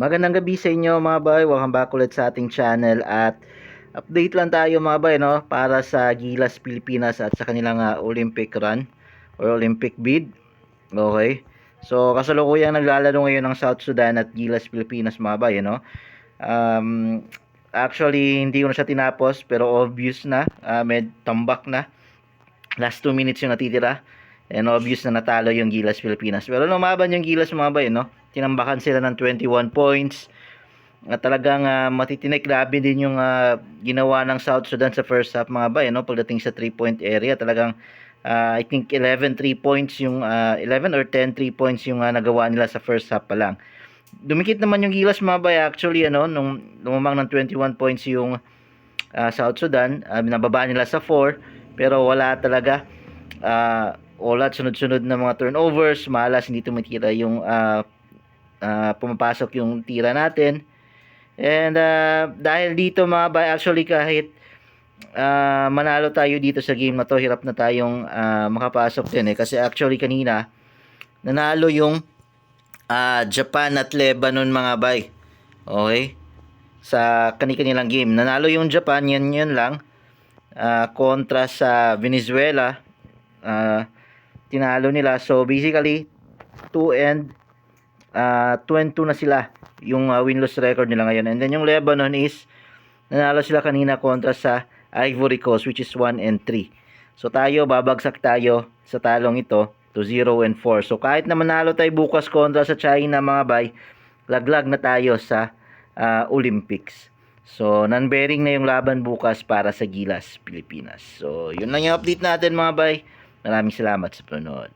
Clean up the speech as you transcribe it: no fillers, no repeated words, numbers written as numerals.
Magandang gabi sa inyo mga bay, welcome back ulit sa ating channel at update lang tayo mga bay, no, para sa Gilas Pilipinas at sa kanilang Olympic run or Olympic bid. Okay, so kasalukuyang naglalaro ngayon ng South Sudan at Gilas Pilipinas mga bay, no. Actually hindi ko na siya tinapos pero obvious na, med tambak na, last 2 minutes yung natitira and obvious na natalo yung Gilas Pilipinas. Pero lumaban yung Gilas mga bay, no, tinambakan sila ng 21 points. Talagang matitinik, grabe din yung ginawa ng South Sudan sa first half mga bay, no, pagdating sa 3-point area. Talagang I think 11 3 points yung 11 or 10 3 points yung nagawa nila sa first half pa lang. Dumikit naman yung Gilas mga bay, actually nung lumamang ng 21 points yung South Sudan, binababa nila sa 4 pero wala talaga, ulat sunod-sunod na mga turnovers, malas, hindi tumitira yung pumapasok yung tira natin. And dahil dito mga bay, actually kahit manalo tayo dito sa game na to, hirap na tayong makapasok din kasi actually kanina nanalo yung Japan at Lebanon mga bay. Okay, sa kanilang game nanalo yung Japan, yan lang, kontra sa Venezuela, tinalo nila. So basically 2 and 2-2 na sila yung win-loss record nila ngayon. And then yung Lebanon is nanalo sila kanina kontra sa Ivory Coast, which is 1 and 3. So tayo, babagsak tayo sa talong ito to 0 and 4. So kahit na manalo tayo bukas kontra sa China mga bay, laglag na tayo sa Olympics. So non-bearing na yung laban bukas para sa Gilas Pilipinas. So yun lang yung update natin mga bay. Maraming salamat sa panonood.